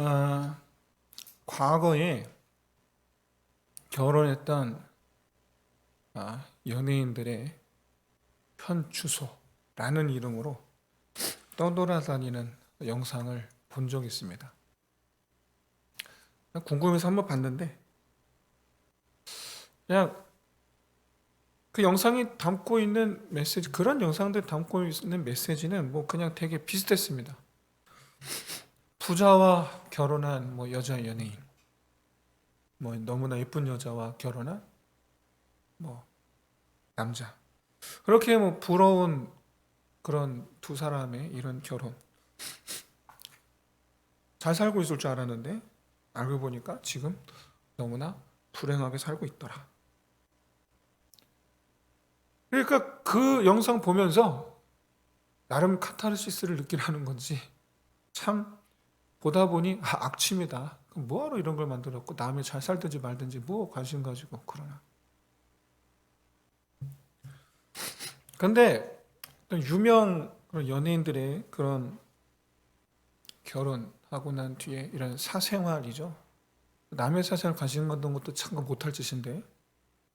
어, 과거에 결혼했던 연예인들의 현주소라는 이름으로 떠돌아다니는 영상을 본 적이 있습니다. 궁금해서 한번 봤는데 그냥 그 영상이 담고 있는 메시지, 그런 영상들 담고 있는 메시지는 뭐 그냥 되게 비슷했습니다. 부자와 결혼한 뭐 여자 연예인, 뭐 너무나 예쁜 여자와 결혼한 뭐 남자, 그렇게 뭐 부러운 그런 두 사람의 이런 결혼, 잘 살고 있을 줄 알았는데 알고 보니까 지금 너무나 불행하게 살고 있더라. 그러니까 그 영상 보면서 나름 카타르시스를 느끼라는 건지, 참 보다 보니 악취입니다. 뭐하러 이런 걸 만들었고, 남이 잘 살든지 말든지 뭐 관심 가지고 그러나. 근데 유명 그런 연예인들의 그런 결혼하고 난 뒤에 이런 사생활이죠. 남의 사생활 관심 갖는 것도 참 못할 짓인데,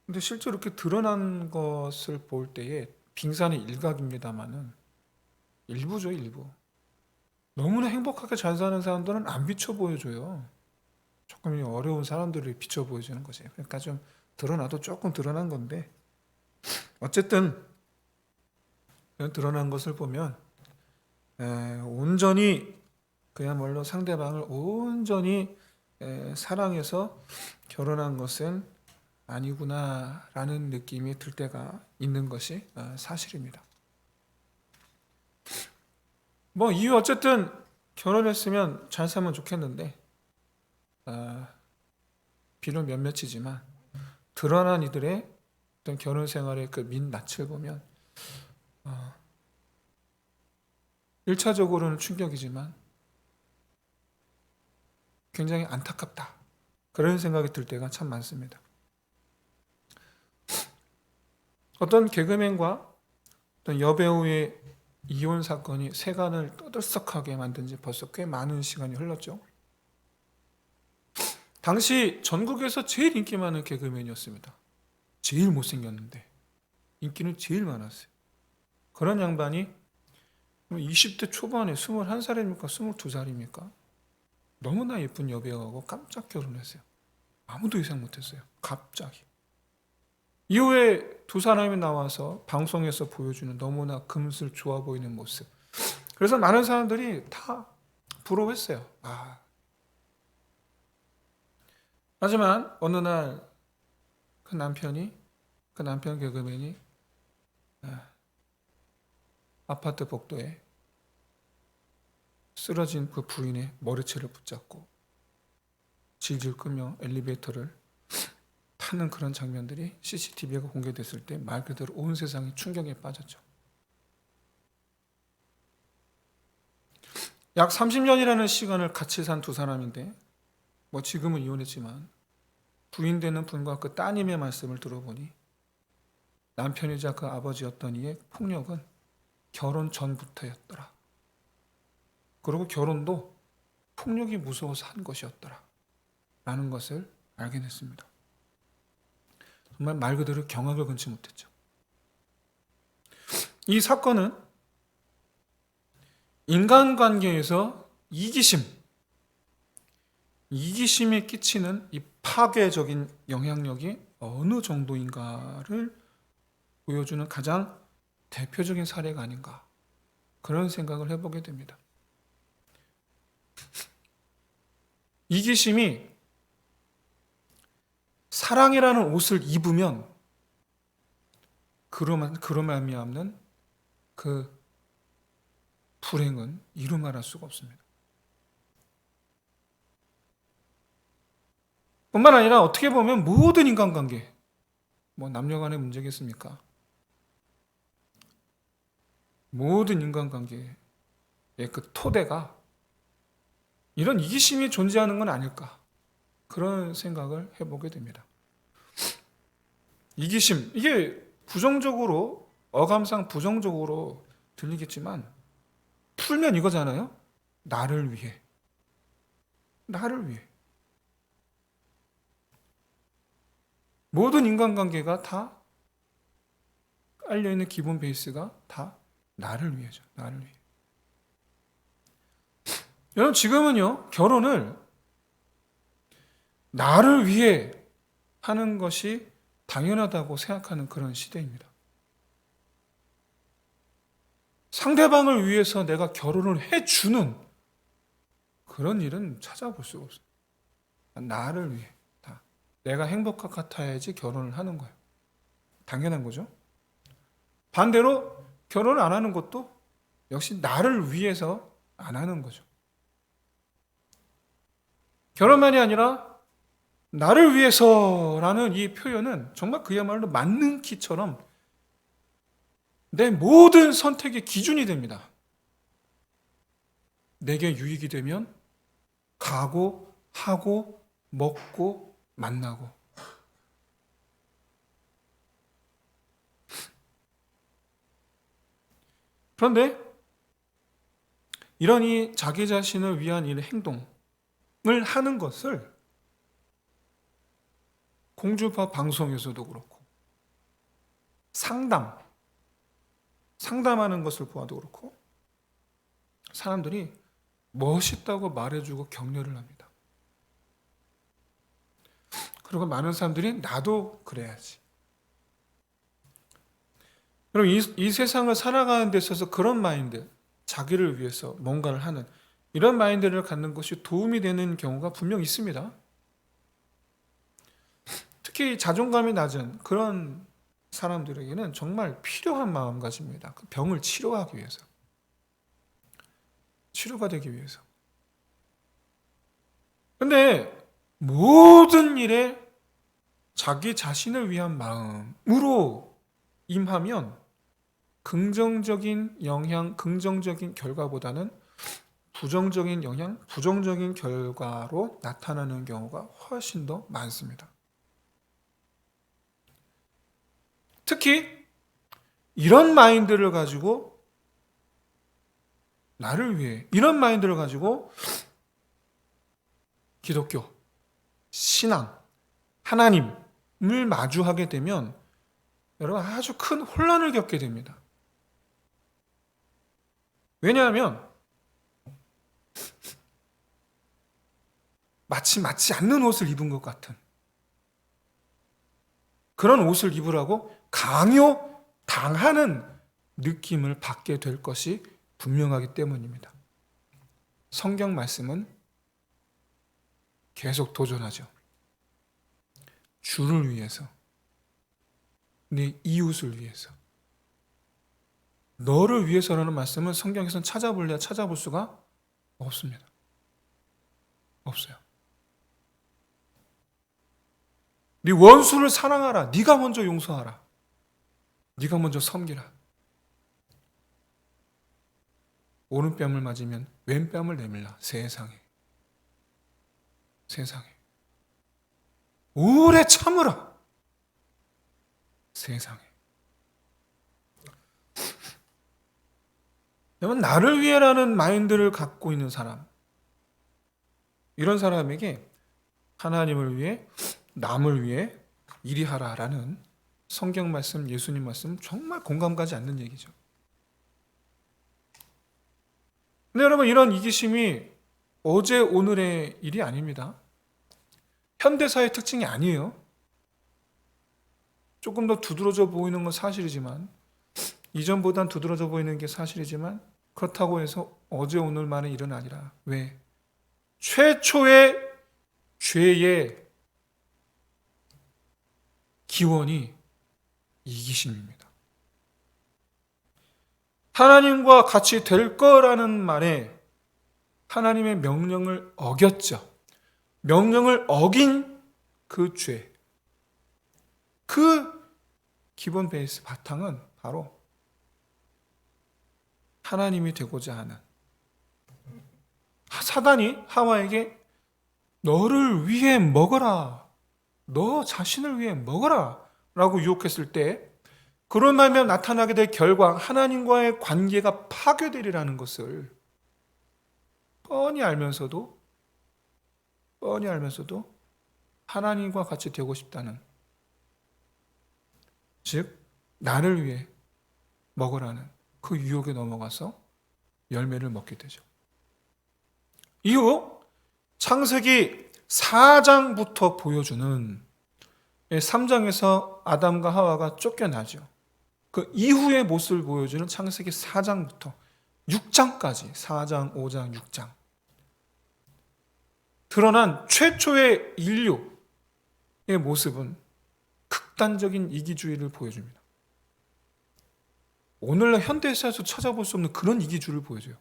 근데 실제로 이렇게 드러난 것을 볼 때에 빙산의 일각입니다만은 일부죠, 일부. 너무나 행복하게 잘 사는 사람들은 안 비춰 보여줘요. 조금 어려운 사람들을 비춰 보여주는 거지. 그러니까 좀 드러나도 조금 드러난 건데, 어쨌든 드러난 것을 보면 온전히, 그야말로 상대방을 온전히 사랑해서 결혼한 것은 아니구나라는 느낌이 들 때가 있는 것이 사실입니다. 뭐 이유 어쨌든 결혼했으면 잘 살면 좋겠는데, 비록 몇몇이지만 드러난 이들의 어떤 결혼 생활의 그 민낯을 보면 1차적으로는 충격이지만 굉장히 안타깝다, 그런 생각이 들 때가 참 많습니다. 어떤 개그맨과 어떤 여배우의 이혼 사건이 세간을 떠들썩하게 만든 지 벌써 꽤 많은 시간이 흘렀죠. 당시 전국에서 제일 인기 많은 개그맨이었습니다. 제일 못생겼는데 인기는 제일 많았어요. 그런 양반이 20대 초반에 21살입니까? 22살입니까? 너무나 예쁜 여배우하고 깜짝 결혼했어요. 아무도 예상 못했어요. 갑자기. 이후에 두 사람이 나와서 방송에서 보여주는 너무나 금슬 좋아 보이는 모습. 그래서 많은 사람들이 다 부러워했어요. 하지만 어느 날 그 남편 개그맨이 아파트 복도에 쓰러진 그 부인의 머리채를 붙잡고 질질 끌며 엘리베이터를 타는 그런 장면들이 CCTV가 공개됐을 때 말 그대로 온 세상이 충격에 빠졌죠. 약 30년이라는 시간을 같이 산 두 사람인데, 뭐 지금은 이혼했지만 부인 되는 분과 그 따님의 말씀을 들어보니 남편이자 그 아버지였던 이의 폭력은 결혼 전부터였더라. 그리고 결혼도 폭력이 무서워서 한 것이었더라 라는 것을 알게 됐습니다. 정말 말 그대로 경악을 금치 못했죠. 이 사건은 인간관계에서 이기심이 끼치는 이 파괴적인 영향력이 어느 정도인가를 보여주는 가장 대표적인 사례가 아닌가, 그런 생각을 해보게 됩니다. 이기심이 사랑이라는 옷을 입으면 그로 말미암는 그 불행은 이루 말할 수가 없습니다. 뿐만 아니라 어떻게 보면 모든 인간관계, 뭐 남녀 간의 문제겠습니까? 모든 인간관계의 그 토대가 이런 이기심이 존재하는 건 아닐까, 그런 생각을 해보게 됩니다. 이기심, 이게 부정적으로, 어감상 부정적으로 들리겠지만 풀면 이거잖아요. 나를 위해, 나를 위해. 모든 인간관계가 다 깔려있는 기본 베이스가 다 나를 위해죠. 나를 위해. 여러분, 지금은요, 결혼을 나를 위해 하는 것이 당연하다고 생각하는 그런 시대입니다. 상대방을 위해서 내가 결혼을 해주는 그런 일은 찾아볼 수가 없어요. 나를 위해. 다. 내가 행복할 것 같아야지 결혼을 하는 거예요. 당연한 거죠. 반대로 결혼을 안 하는 것도 역시 나를 위해서 안 하는 거죠. 결혼만이 아니라 나를 위해서라는 이 표현은 정말 그야말로 맞는 키처럼 내 모든 선택의 기준이 됩니다. 내게 유익이 되면 가고 하고 먹고 만나고. 그런데 이런 이 자기 자신을 위한 이 행동을 하는 것을 공주파 방송에서도 그렇고 상담하는 것을 보아도 그렇고 사람들이 멋있다고 말해주고 격려를 합니다. 그리고 많은 사람들이 나도 그래야지. 그럼 이 세상을 살아가는 데 있어서 그런 마인드, 자기를 위해서 뭔가를 하는 이런 마인드를 갖는 것이 도움이 되는 경우가 분명 있습니다. 특히 자존감이 낮은 그런 사람들에게는 정말 필요한 마음가짐입니다. 그 병을 치료하기 위해서. 치료가 되기 위해서. 근데 모든 일에 자기 자신을 위한 마음으로 임하면 긍정적인 영향, 긍정적인 결과보다는 부정적인 영향, 부정적인 결과로 나타나는 경우가 훨씬 더 많습니다. 특히 이런 마인드를 가지고 나를 위해 이런 마인드를 가지고 기독교, 신앙, 하나님을 마주하게 되면 여러분 아주 큰 혼란을 겪게 됩니다. 왜냐하면 마치 맞지 않는 옷을 입은 것 같은 그런 옷을 입으라고 강요당하는 느낌을 받게 될 것이 분명하기 때문입니다. 성경 말씀은 계속 도전하죠. 주를 위해서, 네 이웃을 위해서, 너를 위해서라는 말씀은 성경에서는 찾아볼래야 찾아볼 수가 없습니다. 없어요. 네 원수를 사랑하라. 네가 먼저 용서하라. 네가 먼저 섬기라. 오른뺨을 맞으면 왼뺨을 내밀라. 세상에. 오래 참으라. 세상에. 여러분, 나를 위해라는 마인드를 갖고 있는 사람, 이런 사람에게 하나님을 위해, 남을 위해 이리 하라라는 성경 말씀, 예수님 말씀 정말 공감 가지 않는 얘기죠. 근데 여러분, 이런 이기심이 어제 오늘의 일이 아닙니다. 현대사의 특징이 아니에요. 조금 더 두드러져 보이는 건 사실이지만, 이전보단 두드러져 보이는 게 사실이지만, 그렇다고 해서 어제 오늘만의 일은 아니라. 왜? 최초의 죄의 기원이 이기심입니다. 하나님과 같이 될 거라는 말에 하나님의 명령을 어겼죠. 명령을 어긴 그 죄, 그 기본 베이스 바탕은 바로 하나님이 되고자 하는, 사단이 하와에게 너를 위해 먹어라, 너 자신을 위해 먹어라 라고 유혹했을 때 그런 말면 나타나게 될 결과, 하나님과의 관계가 파괴되리라는 것을 뻔히 알면서도 뻔히 알면서도 하나님과 같이 되고 싶다는, 즉 나를 위해 먹으라는 그 유혹에 넘어가서 열매를 먹게 되죠. 이후 창세기 4장부터 보여주는 3장에서 아담과 하와가 쫓겨나죠. 그 이후의 모습을 보여주는 창세기 4장부터 6장까지 4장, 5장, 6장 드러난 최초의 인류의 모습은 극단적인 이기주의를 보여줍니다. 오늘날 현대사에서 찾아볼 수 없는 그런 이기주의를 보여줘요.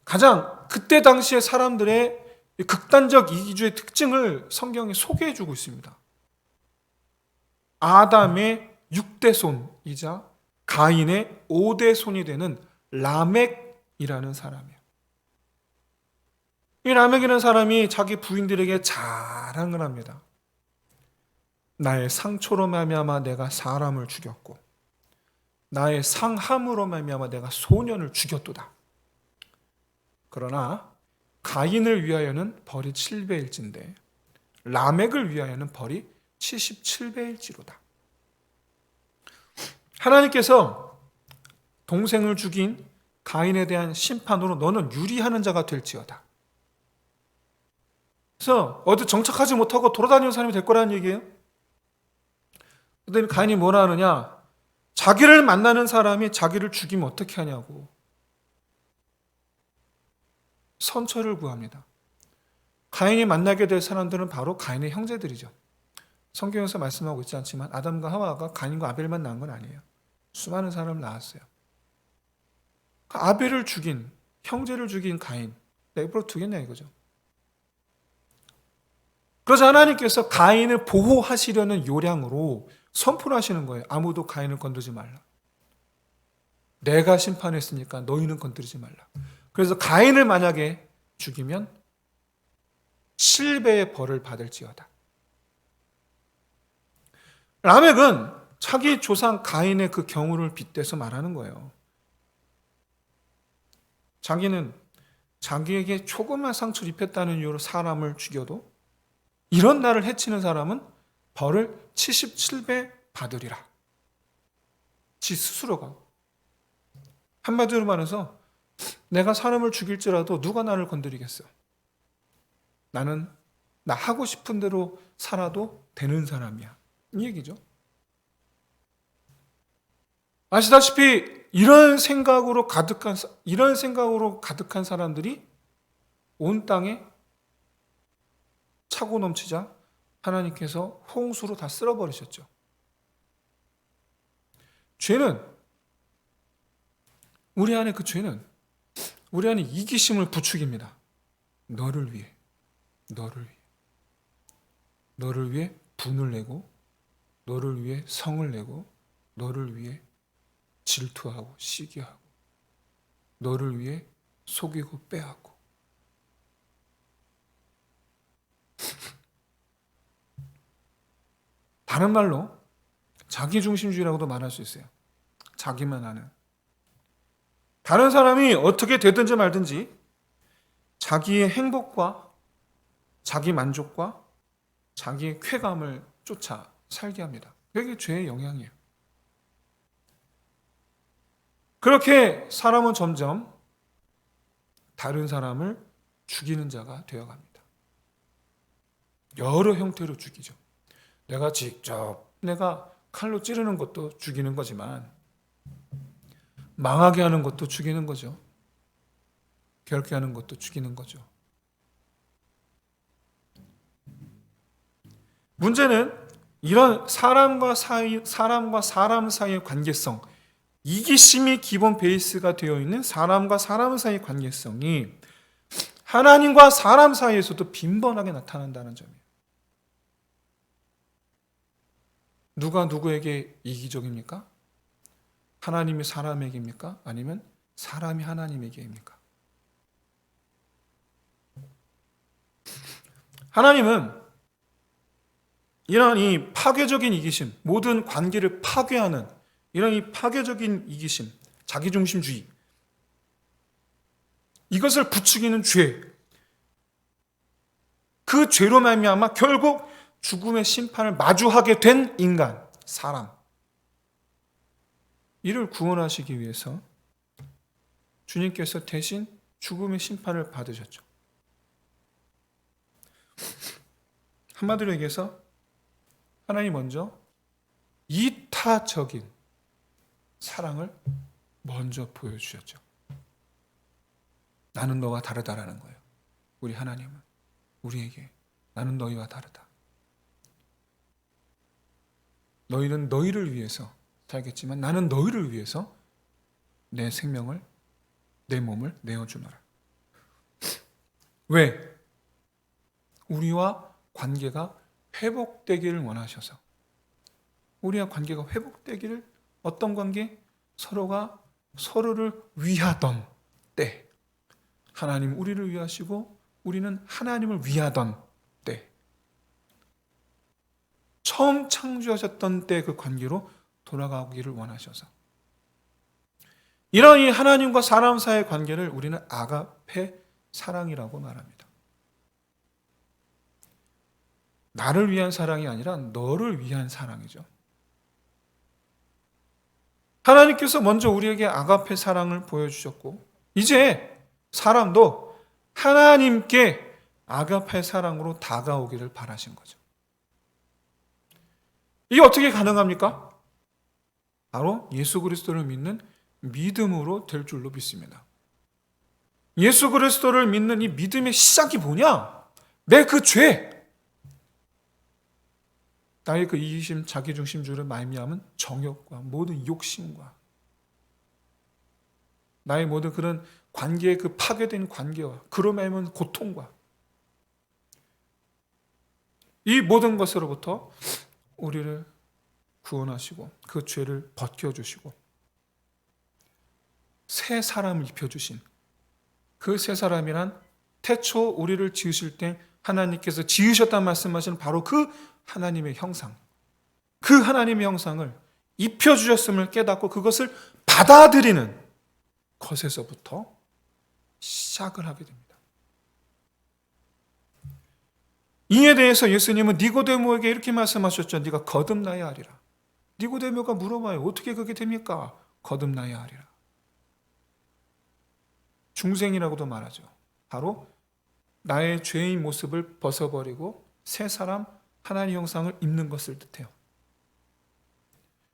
가장 그때 당시의 사람들의 극단적 이기주의의 특징을 성경이 소개해주고 있습니다. 아담의 6대 손이자 가인의 5대 손이 되는 라멕이라는 사람이에요. 이 라멕이라는 사람이 자기 부인들에게 자랑을 합니다. 나의 상처로 말미암아 내가 사람을 죽였고 나의 상함으로 말미암아 내가 소년을 죽였도다. 그러나 가인을 위하여는 벌이 7배일진데 라멕을 위하여는 벌이 77배일지로다. 하나님께서 동생을 죽인 가인에 대한 심판으로 너는 유리하는 자가 될지어다. 그래서 어디 정착하지 못하고 돌아다니는 사람이 될 거라는 얘기예요. 그런데 가인이 뭐라 하느냐? 자기를 만나는 사람이 자기를 죽이면 어떻게 하냐고 선처를 구합니다. 가인이 만나게 될 사람들은 바로 가인의 형제들이죠. 성경에서 말씀하고 있지 않지만 아담과 하와가 가인과 아벨만 낳은 건 아니에요. 수많은 사람을 낳았어요. 아벨을 죽인, 형제를 죽인 가인, 내버려 두겠냐 이거죠. 그래서 하나님께서 가인을 보호하시려는 요량으로 선포하시는 거예요. 아무도 가인을 건드리지 말라. 내가 심판했으니까 너희는 건드리지 말라. 그래서 가인을 만약에 죽이면 7배의 벌을 받을지어다. 라멕은 자기 조상 가인의 그 경우를 빗대서 말하는 거예요. 자기는 자기에게 조그만 상처를 입혔다는 이유로 사람을 죽여도 이런 나를 해치는 사람은 벌을 77배 받으리라. 지 스스로가. 한마디로 말해서 내가 사람을 죽일지라도 누가 나를 건드리겠어. 나는 나 하고 싶은 대로 살아도 되는 사람이야. 이 얘기죠. 아시다시피 이런 생각으로 가득한 사람들이 온 땅에 차고 넘치자 하나님께서 홍수로 다 쓸어버리셨죠. 우리 안에 이기심을 부추깁니다. 너를 위해 분을 내고, 너를 위해 성을 내고, 너를 위해 질투하고 시기하고, 너를 위해 속이고 빼앗고. 다른 말로 자기중심주의라고도 말할 수 있어요. 자기만 아는. 다른 사람이 어떻게 되든지 말든지 자기의 행복과 자기 만족과 자기의 쾌감을 쫓아 살게 합니다. 그게 죄의 영향이에요. 그렇게 사람은 점점 다른 사람을 죽이는 자가 되어갑니다. 여러 형태로 죽이죠. 내가 직접 칼로 찌르는 것도 죽이는 거지만 망하게 하는 것도 죽이는 거죠. 괴롭게 하는 것도 죽이는 거죠. 문제는 이런 사람과 사람 사이의 관계성, 이기심이 기본 베이스가 되어 있는 사람과 사람 사이의 관계성이 하나님과 사람 사이에서도 빈번하게 나타난다는 점이에요. 누가 누구에게 이기적입니까? 하나님이 사람에게입니까? 아니면 사람이 하나님에게입니까? 하나님은 이런 이 파괴적인 이기심, 모든 관계를 파괴하는 이런 이 파괴적인 이기심, 자기중심주의, 이것을 부추기는 죄, 그 죄로 말미암아 결국 죽음의 심판을 마주하게 된 인간, 사람, 이를 구원하시기 위해서 주님께서 대신 죽음의 심판을 받으셨죠. 한마디로 얘기해서 하나님 먼저 이타적인 사랑을 먼저 보여주셨죠. 나는 너와 다르다라는 거예요. 우리 하나님은 우리에게 나는 너희와 다르다. 너희는 너희를 위해서 살겠지만 나는 너희를 위해서 내 생명을, 내 몸을 내어주노라. 왜? 우리와 관계가 회복되기를 원하셔서. 우리와 관계가 회복되기를, 어떤 관계? 서로가 서로를 위하던 때, 하나님 우리를 위하시고 우리는 하나님을 위하던 때, 처음 창조하셨던 때 그 관계로 돌아가기를 원하셔서, 이런 이 하나님과 사람 사이의 관계를 우리는 아가페 사랑이라고 말합니다. 나를 위한 사랑이 아니라 너를 위한 사랑이죠. 하나님께서 먼저 우리에게 아가페 사랑을 보여주셨고, 이제 사람도 하나님께 아가페 사랑으로 다가오기를 바라신 거죠. 이게 어떻게 가능합니까? 바로 예수 그리스도를 믿는 믿음으로 될 줄로 믿습니다. 예수 그리스도를 믿는 이 믿음의 시작이 뭐냐? 내 그 죄, 나의 그 이기심, 자기중심주의를 말미암은 정욕과 모든 욕심과 나의 모든 그런 관계의 그 파괴된 관계와 그로 말미암은 고통과 이 모든 것으로부터 우리를 구원하시고 그 죄를 벗겨주시고 새 사람을 입혀주신, 그 새 사람이란 태초 우리를 지으실 때 하나님께서 지으셨다는 말씀하시는 바로 그 하나님의 형상, 그 하나님의 형상을 입혀주셨음을 깨닫고 그것을 받아들이는 것에서부터 시작을 하게 됩니다. 이에 대해서 예수님은 니고데모에게 이렇게 말씀하셨죠. 네가 거듭나야 하리라. 니고데모가 물어봐요. 어떻게 그게 됩니까? 거듭나야 하리라. 중생이라고도 말하죠. 바로 나의 죄인 모습을 벗어버리고 새 사람, 하나님의 형상을 입는 것을 뜻해요.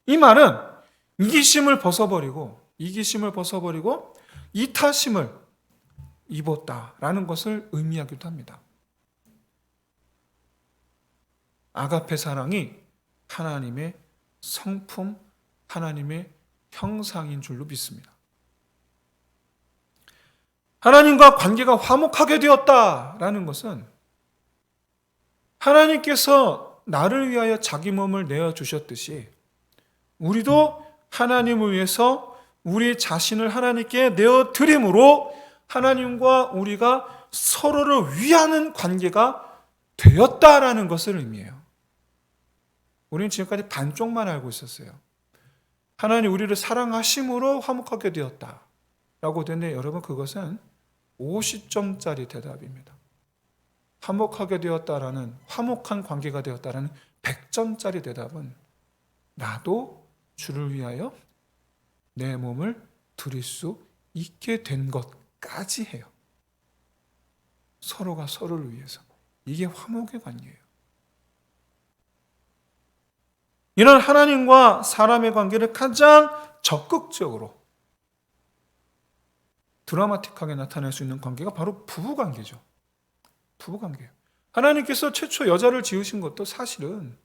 이 말은 이기심을 벗어버리고 이타심을 입었다라는 것을 의미하기도 합니다. 아가페 사랑이 하나님의 성품, 하나님의 형상인 줄로 믿습니다. 하나님과 관계가 화목하게 되었다라는 것은 하나님께서 나를 위하여 자기 몸을 내어주셨듯이 우리도 하나님을 위해서 우리 자신을 하나님께 내어드림으로 하나님과 우리가 서로를 위하는 관계가 되었다라는 것을 의미해요. 우리는 지금까지 반쪽만 알고 있었어요. 하나님 우리를 사랑하심으로 화목하게 되었다라고 되는데 여러분, 그것은 50점짜리 대답입니다. 화목하게 되었다라는, 화목한 관계가 되었다라는 100점짜리 대답은 나도 주를 위하여 내 몸을 드릴 수 있게 된 것까지 해요. 서로가 서로를 위해서. 이게 화목의 관계예요. 이런 하나님과 사람의 관계를 가장 적극적으로 드라마틱하게 나타낼 수 있는 관계가 바로 부부관계죠. 부부관계예요. 하나님께서 최초 여자를 지으신 것도 사실은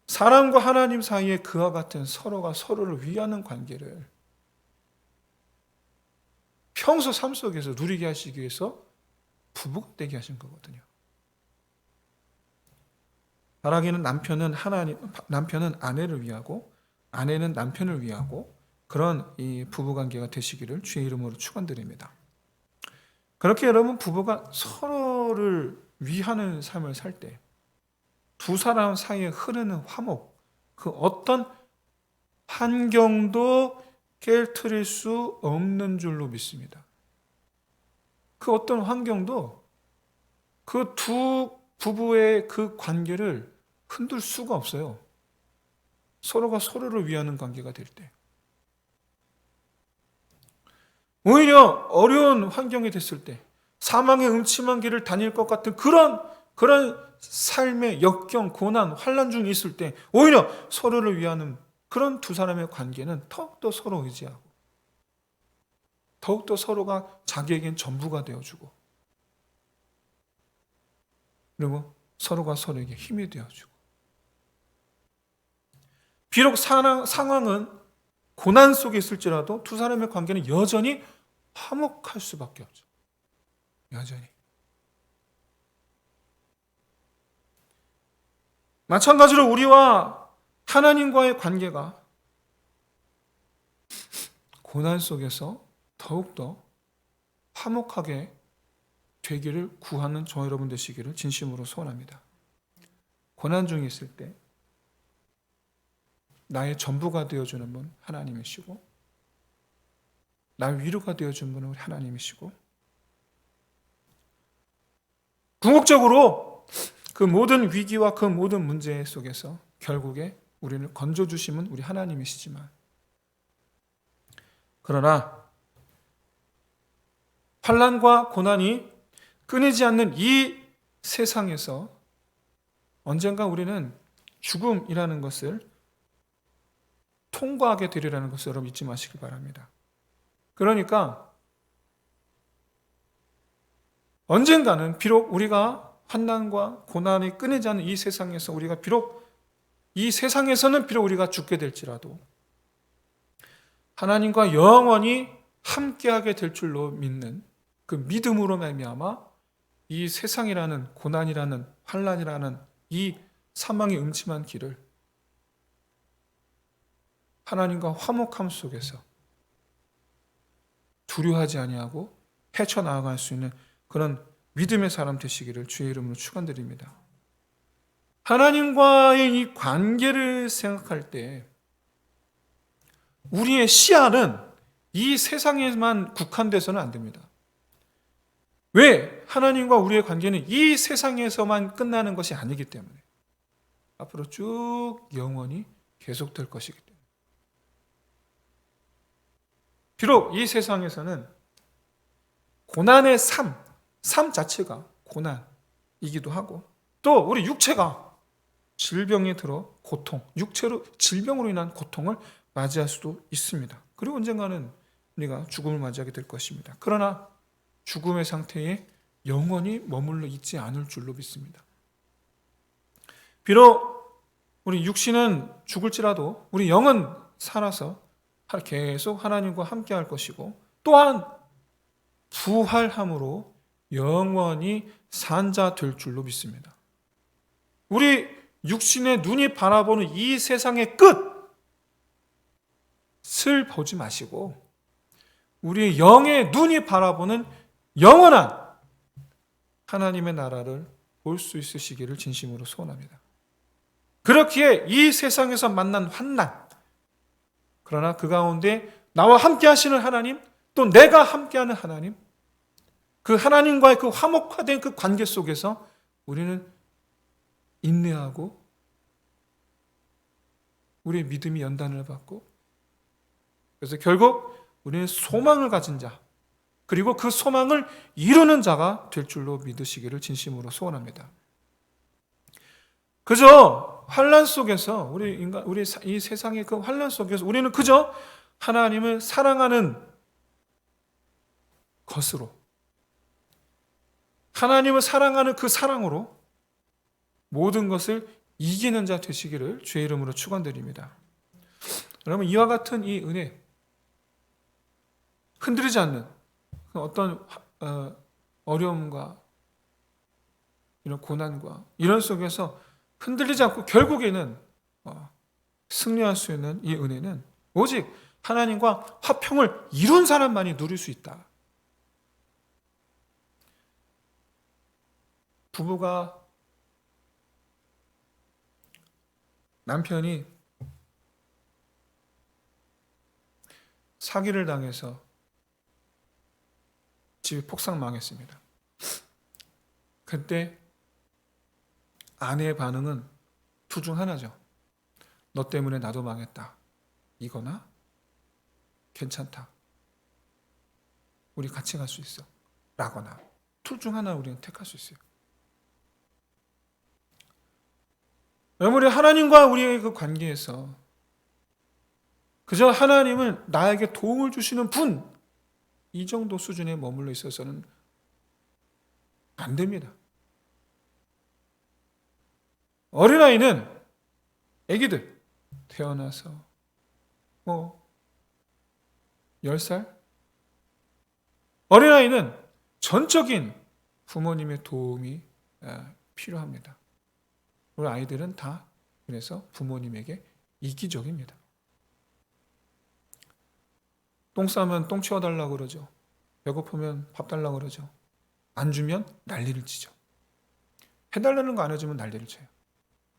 사람과 하나님 사이에 그와 같은 서로가 서로를 위하는 관계를 평소 삶 속에서 누리게 하시기 위해서 부부가 되게 하신 거거든요. 바라기는 남편은 아내를 위하고 아내는 남편을 위하고 그런 이 부부관계가 되시기를 주의 이름으로 축원드립니다. 그렇게 여러분, 부부가 서로를 위하는 삶을 살 때 두 사람 사이에 흐르는 화목, 그 어떤 환경도 깨트릴 수 없는 줄로 믿습니다. 그 어떤 환경도 그 두 부부의 그 관계를 흔들 수가 없어요. 서로가 서로를 위하는 관계가 될 때. 오히려 어려운 환경이 됐을 때, 사망의 음침한 길을 다닐 것 같은 그런 삶의 역경, 고난, 환난 중에 있을 때 오히려 서로를 위하는 그런 두 사람의 관계는 더욱더 서로 의지하고 더욱더 서로가 자기에겐 전부가 되어주고 그리고 서로가 서로에게 힘이 되어주고 비록 상황은 고난 속에 있을지라도 두 사람의 관계는 여전히 화목할 수밖에 없죠. 여전히. 마찬가지로 우리와 하나님과의 관계가 고난 속에서 더욱더 화목하게 되기를 구하는 저와 여러분 되시기를 진심으로 소원합니다. 고난 중에 있을 때 나의 전부가 되어주는 분 하나님이시고 나의 위로가 되어주는 분은 우리 하나님이시고 궁극적으로 그 모든 위기와 그 모든 문제 속에서 결국에 우리를 건져주심은 우리 하나님이시지만 그러나 환난과 고난이 끊이지 않는 이 세상에서 언젠가 우리는 죽음이라는 것을 통과하게 되리라는 것을 여러분 잊지 마시기 바랍니다. 그러니까 언젠가는 비록 우리가 환난과 고난이 끊이지 않는 이 세상에서 우리가 비록 이 세상에서는 비록 우리가 죽게 될지라도 하나님과 영원히 함께하게 될 줄로 믿는 그 믿음으로 말미암아 이 세상이라는 고난이라는 환난이라는 이 사망의 음침한 길을 하나님과 화목함 속에서 두려워하지 아니하고 헤쳐나아갈 수 있는 그런 믿음의 사람 되시기를 주의 이름으로 축원드립니다. 하나님과의 이 관계를 생각할 때 우리의 시야는 이 세상에만 국한돼서는 안 됩니다. 왜? 하나님과 우리의 관계는 이 세상에서만 끝나는 것이 아니기 때문에 앞으로 쭉 영원히 계속될 것이기 때문에 비록 이 세상에서는 고난의 삶 자체가 고난이기도 하고 또 우리 육체가 질병이 들어 육체로 질병으로 인한 고통을 맞이할 수도 있습니다. 그리고 언젠가는 우리가 죽음을 맞이하게 될 것입니다. 그러나 죽음의 상태에 영원히 머물러 있지 않을 줄로 믿습니다. 비록 우리 육신은 죽을지라도 우리 영은 살아서 계속 하나님과 함께 할 것이고 또한 부활함으로 영원히 산 자 될 줄로 믿습니다. 우리 육신의 눈이 바라보는 이 세상의 끝을 보지 마시고 우리의 영의 눈이 바라보는 영원한 하나님의 나라를 볼 수 있으시기를 진심으로 소원합니다. 그렇기에 이 세상에서 만난 환난 그러나 그 가운데 나와 함께 하시는 하나님 또 내가 함께하는 하나님 그 하나님과의 그 화목화된 그 관계 속에서 우리는 인내하고 우리의 믿음이 연단을 받고 그래서 결국 우리는 소망을 가진 자 그리고 그 소망을 이루는 자가 될 줄로 믿으시기를 진심으로 소원합니다. 그저 환난 속에서 우리 이 세상의 그 환난 속에서 우리는 그저 하나님을 사랑하는 것으로 하나님을 사랑하는 그 사랑으로 모든 것을 이기는 자 되시기를 주의 이름으로 축원드립니다. 여러분 이와 같은 이 은혜 흔들리지 않는 어떤 어려움과 이런 고난과 이런 속에서 흔들리지 않고 결국에는 승리할 수 있는 이 은혜는 오직 하나님과 화평을 이룬 사람만이 누릴 수 있다. 부부가 남편이 사기를 당해서 집이 폭삭 망했습니다. 그때 아내의 반응은 둘 중 하나죠. 너 때문에 나도 망했다. 이거나 괜찮다. 우리 같이 갈 수 있어. 라거나 둘 중 하나 우리는 택할 수 있어요. 여러분, 우리 하나님과 우리의 그 관계에서 그저 하나님은 나에게 도움을 주시는 분, 이 정도 수준에 머물러 있어서는 안 됩니다. 어린아이는, 애기들 태어나서 10살? 어린아이는 전적인 부모님의 도움이 필요합니다. 우리 아이들은 다 그래서 부모님에게 이기적입니다. 똥 싸면 똥 치워달라고 그러죠. 배고프면 밥 달라고 그러죠. 안 주면 난리를 치죠. 해달라는 거 안 해주면 난리를 쳐요.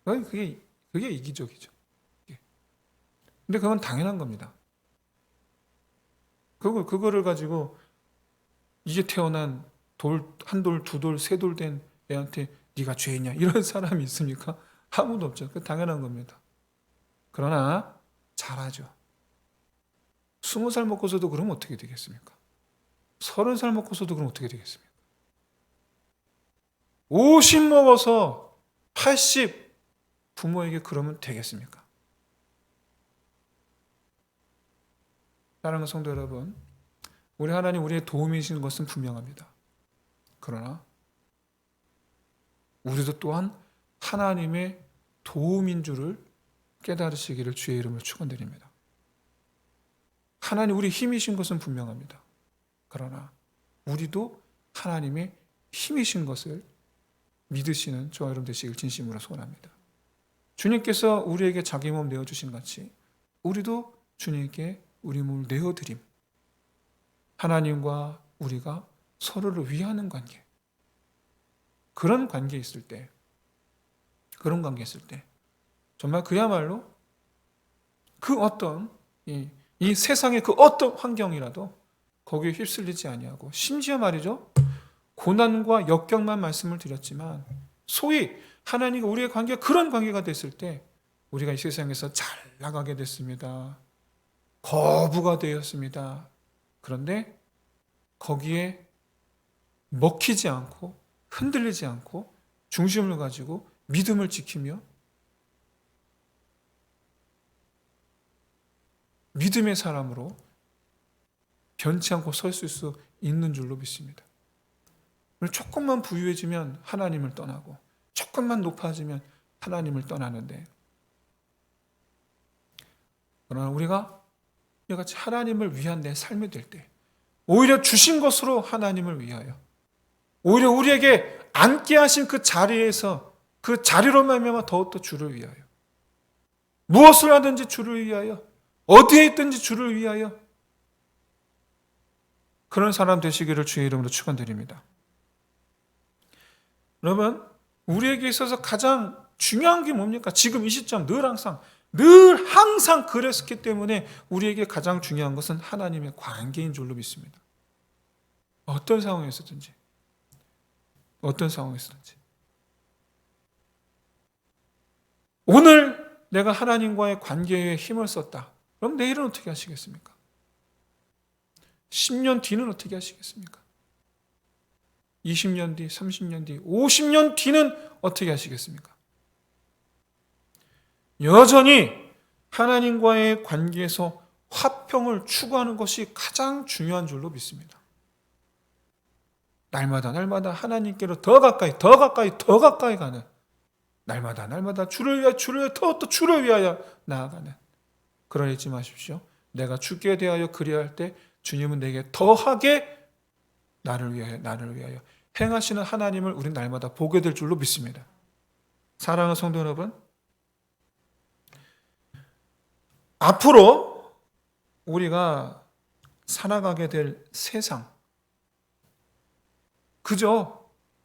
그게 이기적이죠. 근데 그건 당연한 겁니다. 그거를 가지고 이제 태어난 한 돌, 두 돌, 세 돌 된 애한테 네가 죄냐 이런 사람이 있습니까? 아무도 없죠. 그 당연한 겁니다. 그러나 잘하죠. 20살 먹고서도 그러면 어떻게 되겠습니까? 30살 먹고서도 그러면 어떻게 되겠습니까? 50 먹어서 80 부모에게 그러면 되겠습니까? 사랑하는 성도 여러분, 우리 하나님 우리의 도움이신 것은 분명합니다. 그러나 우리도 또한 하나님의 도움인 줄을 깨달으시기를 주의 이름으로 축원드립니다. 하나님 우리 힘이신 것은 분명합니다. 그러나 우리도 하나님의 힘이신 것을 믿으시는 저와 여러분 되시길 진심으로 소원합니다. 주님께서 우리에게 자기 몸 내어주신 같이 우리도 주님께 우리 몸을 내어드림, 하나님과 우리가 서로를 위하는 관계, 그런 관계에 있을 때 정말 그야말로 그 어떤 이 세상의 그 어떤 환경이라도 거기에 휩쓸리지 아니하고, 심지어 말이죠, 고난과 역경만 말씀을 드렸지만 소위 하나님과 우리의 관계가 그런 관계가 됐을 때 우리가 이 세상에서 잘 나가게 됐습니다. 거부가 되었습니다. 그런데 거기에 먹히지 않고 흔들리지 않고 중심을 가지고 믿음을 지키며 믿음의 사람으로 변치 않고 설 수 있는 줄로 믿습니다. 조금만 부유해지면 하나님을 떠나고 조금만 높아지면 하나님을 떠나는데, 그러나 우리가 이같이 하나님을 위한 내 삶이 될 때 오히려 주신 것으로 하나님을 위하여, 오히려 우리에게 앉게 하신 그 자리에서 그 자리로 말미암아 더욱더 주를 위하여, 무엇을 하든지 주를 위하여, 어디에 있든지 주를 위하여, 그런 사람 되시기를 주의 이름으로 축원드립니다. 여러분, 우리에게 있어서 가장 중요한 게 뭡니까? 지금 이 시점 늘 항상 그랬기 때문에 우리에게 가장 중요한 것은 하나님의 관계인 줄로 믿습니다. 어떤 상황에서든지. 오늘 내가 하나님과의 관계에 힘을 썼다. 그럼 내일은 어떻게 하시겠습니까? 10년 뒤는 어떻게 하시겠습니까? 20년 뒤, 30년 뒤, 50년 뒤는 어떻게 하시겠습니까? 여전히 하나님과의 관계에서 화평을 추구하는 것이 가장 중요한 줄로 믿습니다. 날마다 하나님께로 더 가까이 가는, 날마다 주를 위하여 더 주를 위하여 나아가는, 그러려 잊지 마십시오. 내가 주께 대하여 그리할 때 주님은 내게 더하게 나를 위하여 행하시는 하나님을 우리는 날마다 보게 될 줄로 믿습니다. 사랑하는 성도 여러분, 앞으로 우리가 살아가게 될 세상,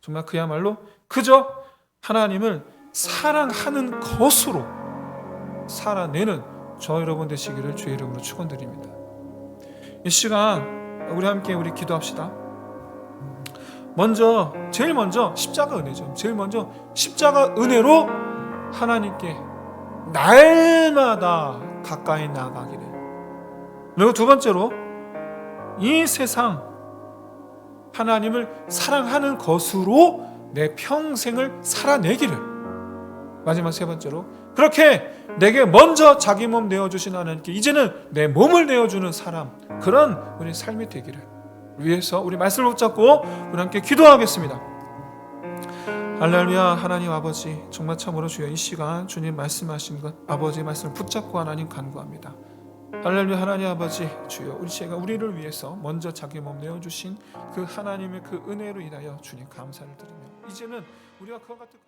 정말 그야말로 그저 하나님을 사랑하는 것으로 살아내는 저 여러분 되시기를 주의 이름으로 축원드립니다. 이 시간 우리 함께 기도합시다. 제일 먼저 십자가 은혜죠. 제일 먼저 십자가 은혜로 하나님께 날마다 가까이 나아가기를. 그리고 두 번째로 이 세상 하나님을 사랑하는 것으로 내 평생을 살아내기를. 마지막 세 번째로 그렇게 내게 먼저 자기 몸 내어주신 하나님께 이제는 내 몸을 내어주는 사람, 그런 우리 삶이 되기를 위해서 우리 말씀을 붙잡고 우리 함께 기도하겠습니다. 할렐루야. 하나님 아버지, 정말 참으로 주여 이 시간 주님 말씀하신 것 아버지의 말씀을 붙잡고 하나님 간구합니다. 할렐루야. 하나님 아버지 주여, 우리를 위해서 먼저 자기 몸 내어주신 그 하나님의 그 은혜로 인하여 주님 감사를 드리며 이제는 우리가 그와 같은